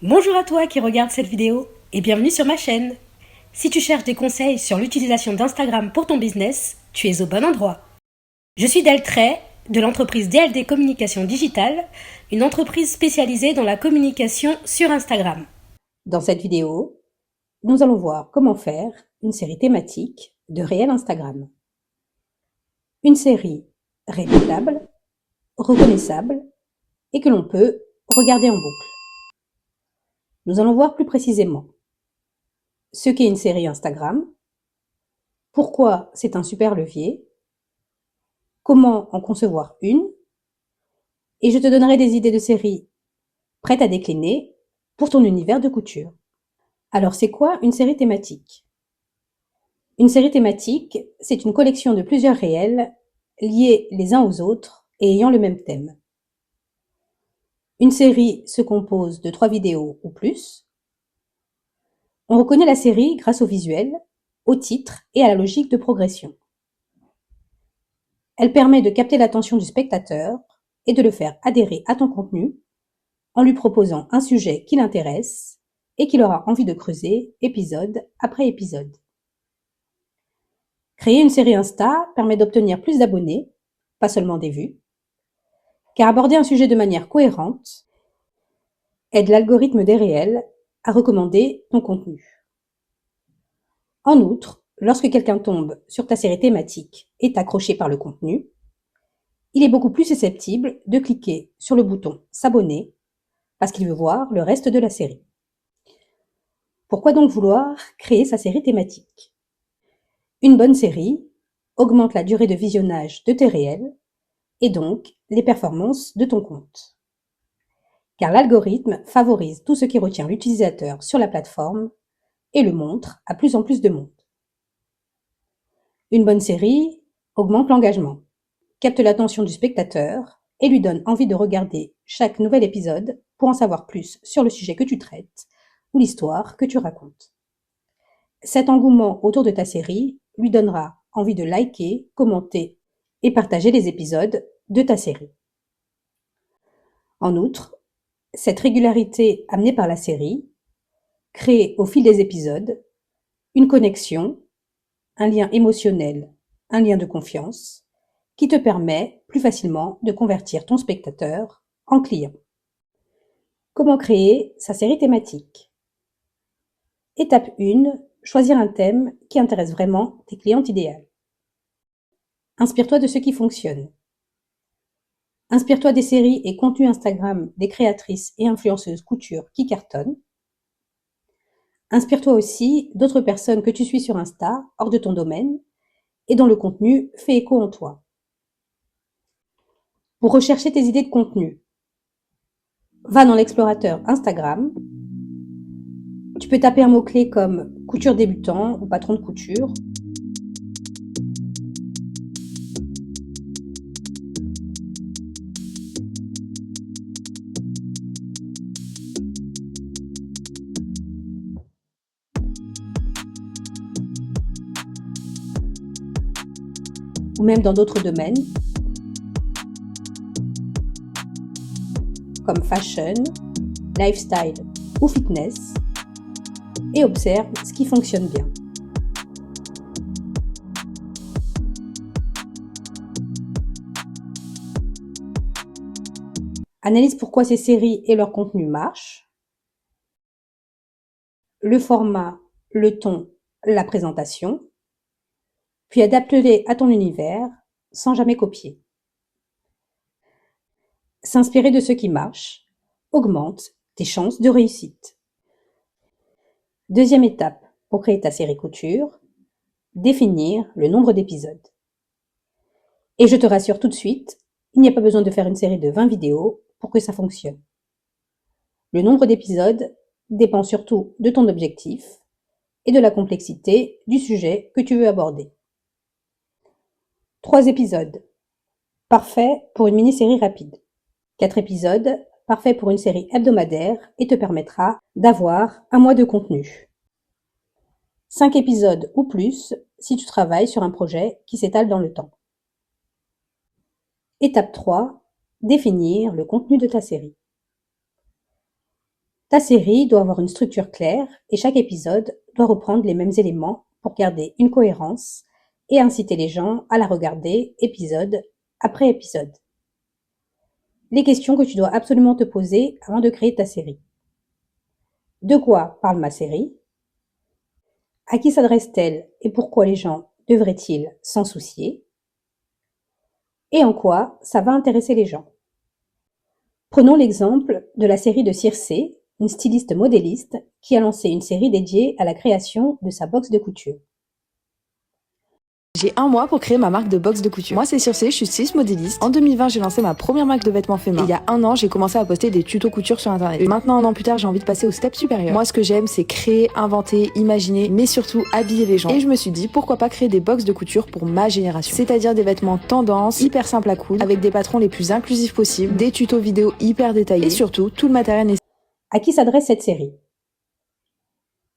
Bonjour à toi qui regarde cette vidéo et bienvenue sur ma chaîne. Si tu cherches des conseils sur l'utilisation d'Instagram pour ton business, tu es au bon endroit. Je suis Deltray de l'entreprise DLD Communication Digitale, une entreprise spécialisée dans la communication sur Instagram. Dans cette vidéo, nous allons voir comment faire une série thématique de réel Instagram. Une série répétable, reconnaissable et que l'on peut regarder en boucle. Nous allons voir plus précisément ce qu'est une série Instagram, pourquoi c'est un super levier, comment en concevoir une, et je te donnerai des idées de séries prêtes à décliner pour ton univers de couture. Alors c'est quoi une série thématique? Une série thématique, c'est une collection de plusieurs réels liés les uns aux autres et ayant le même thème. Une série se compose de 3 vidéos ou plus. On reconnaît la série grâce au visuel, au titre et à la logique de progression. Elle permet de capter l'attention du spectateur et de le faire adhérer à ton contenu en lui proposant un sujet qui l'intéresse et qu'il aura envie de creuser épisode après épisode. Créer une série Insta permet d'obtenir plus d'abonnés, pas seulement des vues, car aborder un sujet de manière cohérente aide l'algorithme des réels à recommander ton contenu. En outre, lorsque quelqu'un tombe sur ta série thématique et est accroché par le contenu, il est beaucoup plus susceptible de cliquer sur le bouton s'abonner parce qu'il veut voir le reste de la série. Pourquoi donc vouloir créer sa série thématique? Une bonne série augmente la durée de visionnage de tes réels et donc les performances de ton compte. Car l'algorithme favorise tout ce qui retient l'utilisateur sur la plateforme et le montre à plus en plus de monde. Une bonne série augmente l'engagement, capte l'attention du spectateur et lui donne envie de regarder chaque nouvel épisode pour en savoir plus sur le sujet que tu traites ou l'histoire que tu racontes. Cet engouement autour de ta série lui donnera envie de liker, commenter et partager les épisodes de ta série. En outre, cette régularité amenée par la série crée au fil des épisodes une connexion, un lien émotionnel, un lien de confiance qui te permet plus facilement de convertir ton spectateur en client. Comment créer sa série thématique? Étape 1, choisir un thème qui intéresse vraiment tes clientes idéales. Inspire-toi de ce qui fonctionne. Inspire-toi des séries et contenus Instagram des créatrices et influenceuses couture qui cartonnent. Inspire-toi aussi d'autres personnes que tu suis sur Insta, hors de ton domaine, et dont le contenu fait écho en toi. Pour rechercher tes idées de contenu, va dans l'explorateur Instagram. Tu peux taper un mot-clé comme couture débutant ou patron de couture. Ou même dans d'autres domaines, comme fashion, lifestyle ou fitness, et observe ce qui fonctionne bien. Analyse pourquoi ces séries et leur contenu marchent, le format, le ton, la présentation, puis adapte-les à ton univers sans jamais copier. S'inspirer de ce qui marche augmente tes chances de réussite. Deuxième étape pour créer ta série couture, définir le nombre d'épisodes. Et je te rassure tout de suite, il n'y a pas besoin de faire une série de 20 vidéos pour que ça fonctionne. Le nombre d'épisodes dépend surtout de ton objectif et de la complexité du sujet que tu veux aborder. 3 épisodes, parfait pour une mini-série rapide. 4 épisodes, parfait pour une série hebdomadaire et te permettra d'avoir un mois de contenu. 5 épisodes ou plus si tu travailles sur un projet qui s'étale dans le temps. Étape 3, définir le contenu de ta série. Ta série doit avoir une structure claire et chaque épisode doit reprendre les mêmes éléments pour garder une cohérence et inciter les gens à la regarder épisode après épisode. Les questions que tu dois absolument te poser avant de créer ta série. De quoi parle ma série? À qui s'adresse-t-elle et pourquoi les gens devraient-ils s'en soucier? Et en quoi ça va intéresser les gens? Prenons l'exemple de la série de Circé, une styliste modéliste qui a lancé une série dédiée à la création de sa box de couture. J'ai un mois pour créer ma marque de box de couture. Moi c'est Circé, je suis styliste modéliste. En 2020 j'ai lancé ma première marque de vêtements féminins. Et il y a un an j'ai commencé à poster des tutos couture sur internet. Et maintenant un an plus tard j'ai envie de passer au step supérieur. Moi ce que j'aime c'est créer, inventer, imaginer, mais surtout habiller les gens. Et je me suis dit pourquoi pas créer des box de couture pour ma génération. C'est-à-dire des vêtements tendance, hyper simples à coudre, avec des patrons les plus inclusifs possibles, des tutos vidéo hyper détaillés et surtout tout le matériel nécessaire. À qui s'adresse cette série?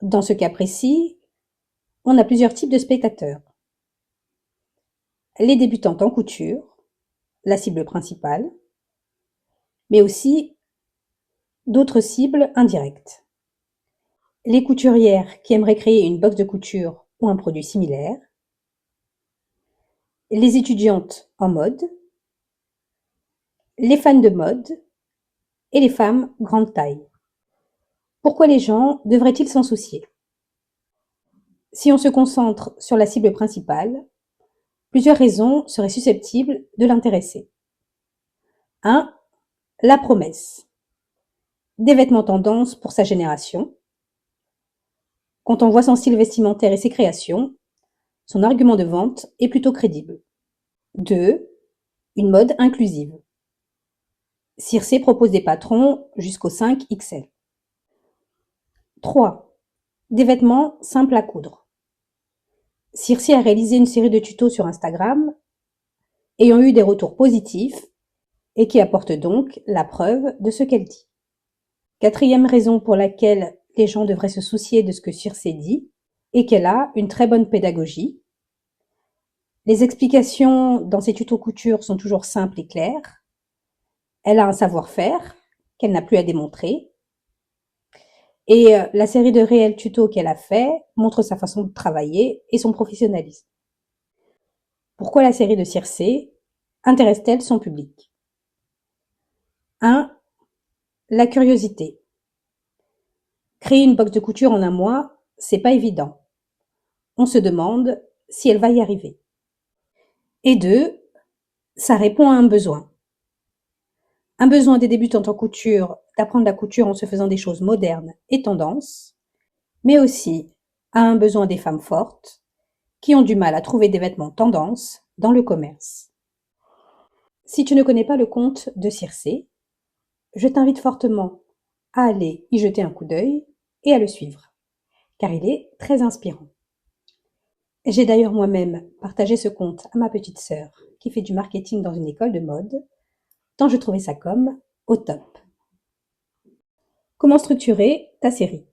Dans ce cas précis, on a plusieurs types de spectateurs. Les débutantes en couture, la cible principale, mais aussi d'autres cibles indirectes. Les couturières qui aimeraient créer une box de couture ou un produit similaire, les étudiantes en mode, les fans de mode et les femmes grande taille. Pourquoi les gens devraient-ils s'en soucier? Si on se concentre sur la cible principale, plusieurs raisons seraient susceptibles de l'intéresser. 1. La promesse. Des vêtements tendance pour sa génération. Quand on voit son style vestimentaire et ses créations, son argument de vente est plutôt crédible. 2. Une mode inclusive. Circé propose des patrons jusqu'au 5XL. 3. Des vêtements simples à coudre. Circé a réalisé une série de tutos sur Instagram ayant eu des retours positifs et qui apportent donc la preuve de ce qu'elle dit. 4e raison pour laquelle les gens devraient se soucier de ce que Circé dit est qu'elle a une très bonne pédagogie. Les explications dans ses tutos couture sont toujours simples et claires. Elle a un savoir-faire qu'elle n'a plus à démontrer. Et la série de réels tutos qu'elle a fait montre sa façon de travailler et son professionnalisme. Pourquoi la série de Circé intéresse-t-elle son public? 1. La curiosité. Créer une box de couture en un mois, c'est pas évident. On se demande si elle va y arriver. Et 2. Ça répond à un besoin. Un besoin des débutantes en couture d'apprendre la couture en se faisant des choses modernes et tendances, mais aussi à un besoin des femmes fortes qui ont du mal à trouver des vêtements tendance dans le commerce. Si tu ne connais pas le compte de Circé, je t'invite fortement à aller y jeter un coup d'œil et à le suivre, car il est très inspirant. J'ai d'ailleurs moi-même partagé ce compte à ma petite sœur qui fait du marketing dans une école de mode, tant je trouvais sa com au top. Comment structurer ta série?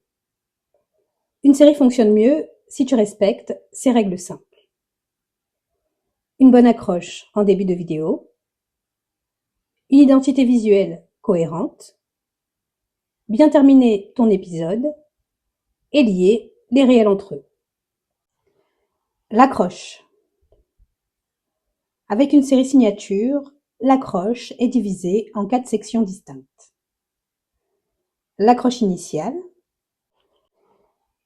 Une série fonctionne mieux si tu respectes ces règles simples. Une bonne accroche en début de vidéo, une identité visuelle cohérente, bien terminer ton épisode et lier les réels entre eux. L'accroche. Avec une série signature, l'accroche est divisée en 4 sections distinctes. L'accroche initiale.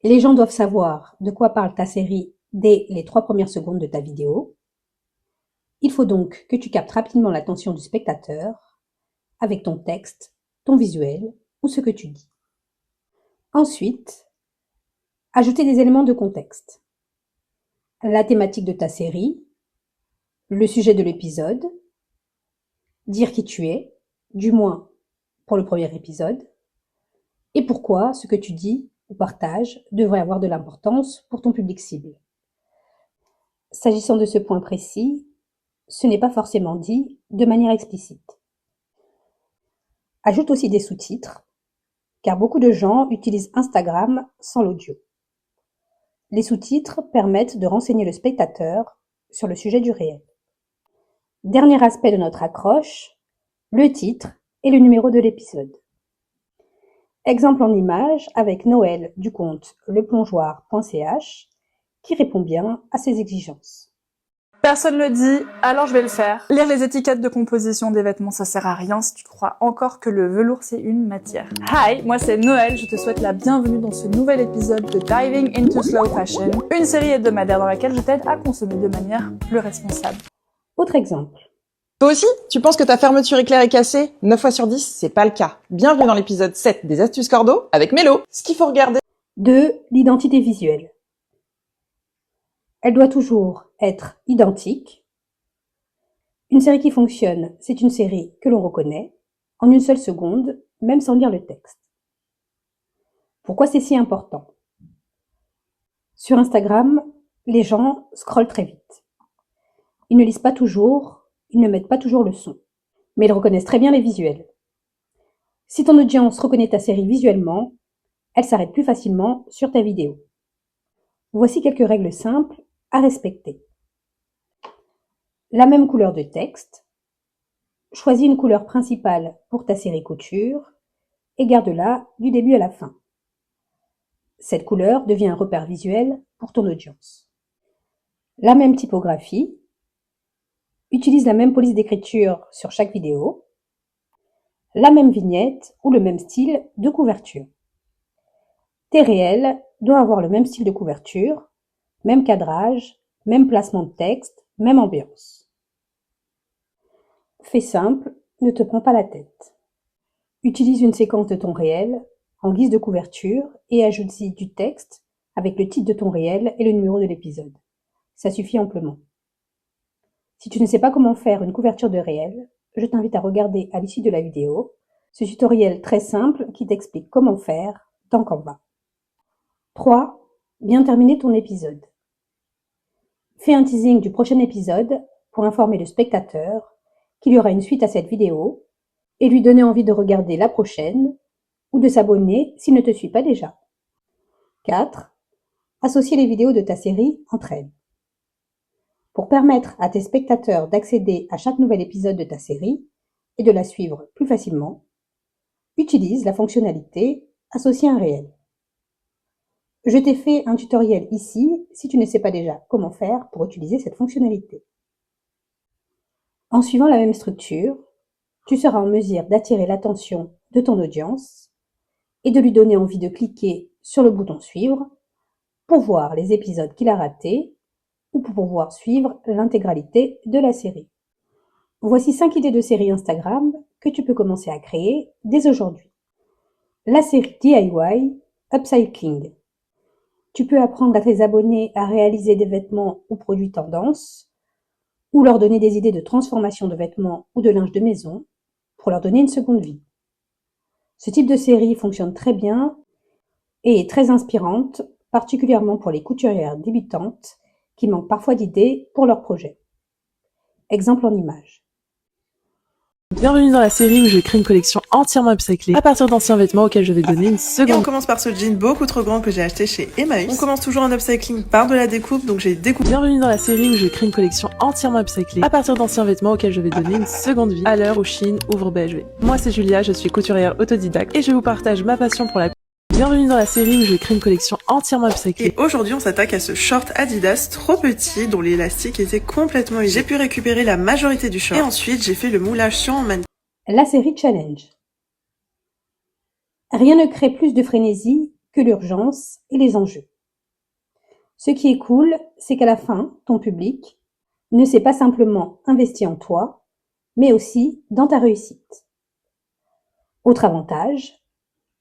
Les gens doivent savoir de quoi parle ta série dès les 3 premières secondes de ta vidéo. Il faut donc que tu captes rapidement l'attention du spectateur avec ton texte, ton visuel ou ce que tu dis. Ensuite, ajouter des éléments de contexte. La thématique de ta série, le sujet de l'épisode, dire qui tu es, du moins pour le premier épisode, et pourquoi ce que tu dis ou partages devrait avoir de l'importance pour ton public cible. S'agissant de ce point précis, ce n'est pas forcément dit de manière explicite. Ajoute aussi des sous-titres, car beaucoup de gens utilisent Instagram sans l'audio. Les sous-titres permettent de renseigner le spectateur sur le sujet du réel. Dernier aspect de notre accroche, le titre et le numéro de l'épisode. Exemple en image avec Noël du compte leplongeoir.ch qui répond bien à ces exigences. Personne le dit, alors je vais le faire. Lire les étiquettes de composition des vêtements, ça sert à rien si tu crois encore que le velours c'est une matière. Hi, moi c'est Noël, je te souhaite la bienvenue dans ce nouvel épisode de Diving into Slow Fashion, une série hebdomadaire dans laquelle je t'aide à consommer de manière plus responsable. Autre exemple. Toi aussi, tu penses que ta fermeture éclair est cassée? 9 fois sur 10, c'est pas le cas. Bienvenue dans l'épisode 7 des Astuces Cordeau avec Mélo. Ce qu'il faut regarder. 2. L'identité visuelle. Elle doit toujours être identique. Une série qui fonctionne, c'est une série que l'on reconnaît en une seule seconde, même sans lire le texte. Pourquoi c'est si important? Sur Instagram, les gens scrollent très vite. Ils ne lisent pas toujours, ils ne mettent pas toujours le son, mais ils reconnaissent très bien les visuels. Si ton audience reconnaît ta série visuellement, elle s'arrête plus facilement sur ta vidéo. Voici quelques règles simples à respecter. La même couleur de texte. Choisis une couleur principale pour ta série couture et garde-la du début à la fin. Cette couleur devient un repère visuel pour ton audience. La même typographie. Utilise la même police d'écriture sur chaque vidéo. La même vignette ou le même style de couverture. Tes réels doivent avoir le même style de couverture, même cadrage, même placement de texte, même ambiance. Fais simple, ne te prends pas la tête. Utilise une séquence de ton réel en guise de couverture et ajoute-y du texte avec le titre de ton réel et le numéro de l'épisode. Ça suffit amplement. Si tu ne sais pas comment faire une couverture de réel, je t'invite à regarder à l'issue de la vidéo ce tutoriel très simple qui t'explique comment faire dans Canva. 3. Bien terminer ton épisode. Fais un teasing du prochain épisode pour informer le spectateur qu'il y aura une suite à cette vidéo et lui donner envie de regarder la prochaine ou de s'abonner s'il ne te suit pas déjà. 4. Associer les vidéos de ta série entre elles. Pour permettre à tes spectateurs d'accéder à chaque nouvel épisode de ta série et de la suivre plus facilement, utilise la fonctionnalité Associer un réel. Je t'ai fait un tutoriel ici si tu ne sais pas déjà comment faire pour utiliser cette fonctionnalité. En suivant la même structure, tu seras en mesure d'attirer l'attention de ton audience et de lui donner envie de cliquer sur le bouton suivre pour voir les épisodes qu'il a ratés ou pour pouvoir suivre l'intégralité de la série. Voici 5 idées de séries Instagram que tu peux commencer à créer dès aujourd'hui. La série DIY Upcycling. Tu peux apprendre à tes abonnés à réaliser des vêtements ou produits tendance, ou leur donner des idées de transformation de vêtements ou de linge de maison pour leur donner une seconde vie. Ce type de série fonctionne très bien et est très inspirante, particulièrement pour les couturières débutantes qui manquent parfois d'idées pour leurs projets. Exemple en image. Bienvenue dans la série où je crée une collection entièrement upcyclée à partir d'anciens vêtements auxquels je vais donner une Et seconde. on commence par ce jean beaucoup trop grand que j'ai acheté chez Emmaüs. On commence toujours en upcycling par de la découpe, donc j'ai découpé. Bienvenue dans la série où je crée une collection entièrement upcyclée à partir d'anciens vêtements auxquels je vais donner une seconde vie à l'heure où Shein ouvre BHV. Moi c'est Julia, je suis couturière autodidacte et je vous partage ma passion pour la. Bienvenue dans la série où je crée une collection entièrement upcyclée. Et aujourd'hui on s'attaque à ce short Adidas trop petit dont l'élastique était complètement usé. J'ai pu récupérer la majorité du short et ensuite j'ai fait le moulage sur en mannequin. La série Challenge. Rien ne crée plus de frénésie que l'urgence et les enjeux. Ce qui est cool, c'est qu'à la fin, ton public ne s'est pas simplement investi en toi, mais aussi dans ta réussite. Autre avantage,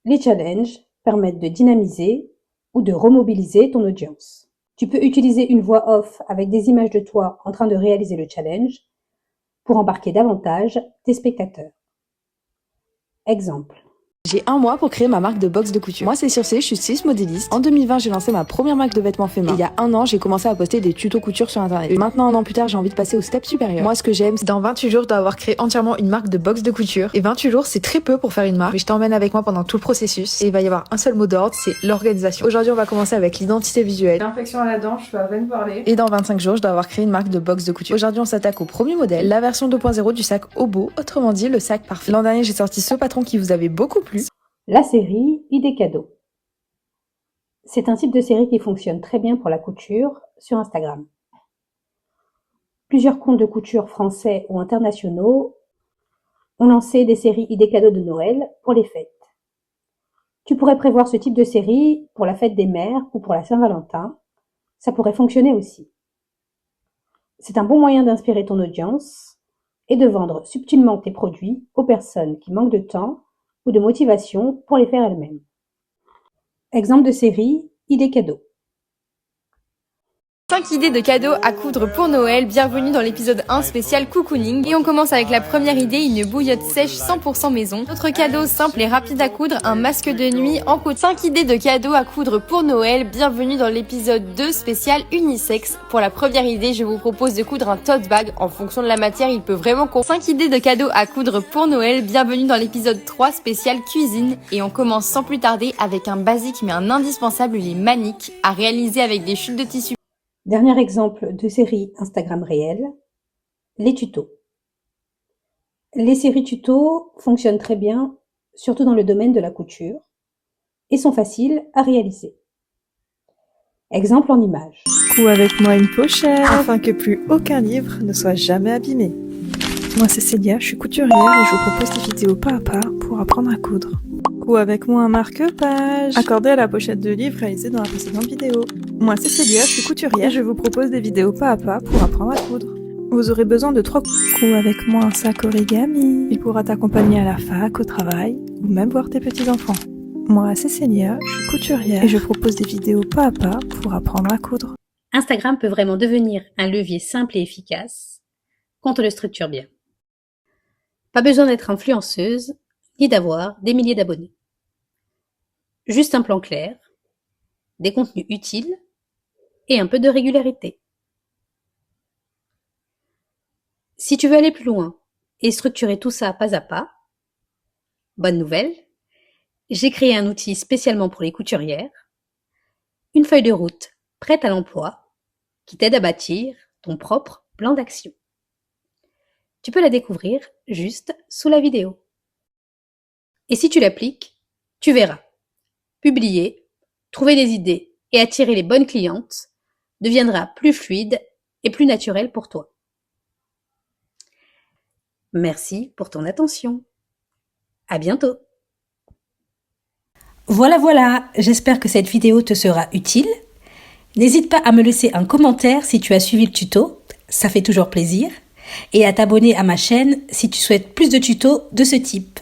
les challenges permettent de dynamiser ou de remobiliser ton audience. Tu peux utiliser une voix off avec des images de toi en train de réaliser le challenge pour embarquer davantage tes spectateurs. Exemple. J'ai un mois pour créer ma marque de box de couture. Moi, c'est Circé, je suis styliste modéliste. En 2020, j'ai lancé ma première marque de vêtements faits main. Et il y a un an, j'ai commencé à poster des tutos couture sur internet. Et maintenant, un an plus tard, j'ai envie de passer au step supérieur. Moi, ce que j'aime, c'est dans 28 jours, je dois avoir créé entièrement une marque de box de couture. Et 28 jours, c'est très peu pour faire une marque. Mais je t'emmène avec moi pendant tout le processus. Et il va y avoir un seul mot d'ordre, c'est l'organisation. Aujourd'hui, on va commencer avec l'identité visuelle. L'infection à la dent, je peux à peine parler. Et dans 25 jours, je dois avoir créé une marque de box de couture. Aujourd'hui, on s'attaque au premier modèle, la version 2.0 du sac Obo, autrement dit, le sac parfait. L'an dernier, j'ai sorti ce patron qui vous avait beaucoup plu. La série Idées cadeaux. C'est un type de série qui fonctionne très bien pour la couture sur Instagram. Plusieurs comptes de couture français ou internationaux ont lancé des séries idées cadeaux de Noël pour les fêtes. Tu pourrais prévoir ce type de série pour la fête des mères ou pour la Saint-Valentin. Ça pourrait fonctionner aussi. C'est un bon moyen d'inspirer ton audience et de vendre subtilement tes produits aux personnes qui manquent de temps ou de motivation pour les faire elles-mêmes. Exemple de série, idées cadeaux. 5 idées de cadeaux à coudre pour Noël, bienvenue dans l'épisode 1 spécial cocooning. Et on commence avec la première idée, une bouillotte sèche 100% maison. Notre cadeau simple et rapide à coudre, un masque de nuit en coton. 5 idées de cadeaux à coudre pour Noël, bienvenue dans l'épisode 2 spécial unisexe. Pour la première idée, je vous propose de coudre un tote bag. En fonction de la matière, il peut vraiment 5 idées de cadeaux à coudre pour Noël, bienvenue dans l'épisode 3 spécial cuisine. Et on commence sans plus tarder avec un basique mais un indispensable, les maniques, à réaliser avec des chutes de tissu. Dernier exemple de série Instagram réel, les tutos. Les séries tutos fonctionnent très bien, surtout dans le domaine de la couture, et sont faciles à réaliser. Exemple en images. Ou avec moi une pochette, afin que plus aucun livre ne soit jamais abîmé. Moi c'est Célia, je suis couturière et je vous propose des vidéos pas à pas pour apprendre à coudre. Ou avec moi un marque-page, accordé à la pochette de livre réalisée dans la précédente vidéo. Moi c'est Célia, je suis couturière et je vous propose des vidéos pas à pas pour apprendre à coudre. Vous aurez besoin de 3 coups avec moi un sac origami. Il pourra t'accompagner à la fac, au travail, ou même voir tes petits-enfants. Moi c'est Célia, je suis couturière et je propose des vidéos pas à pas pour apprendre à coudre. Instagram peut vraiment devenir un levier simple et efficace quand on le structure bien. Pas besoin d'être influenceuse, ni d'avoir des milliers d'abonnés. Juste un plan clair, des contenus utiles et un peu de régularité. Si tu veux aller plus loin et structurer tout ça pas à pas, bonne nouvelle, j'ai créé un outil spécialement pour les couturières, une feuille de route prête à l'emploi qui t'aide à bâtir ton propre plan d'action. Tu peux la découvrir juste sous la vidéo. Et si tu l'appliques, tu verras. Publier, trouver des idées et attirer les bonnes clientes deviendra plus fluide et plus naturel pour toi. Merci pour ton attention. À bientôt. Voilà, j'espère que cette vidéo te sera utile. N'hésite pas à me laisser un commentaire si tu as suivi le tuto, ça fait toujours plaisir, et à t'abonner à ma chaîne si tu souhaites plus de tutos de ce type.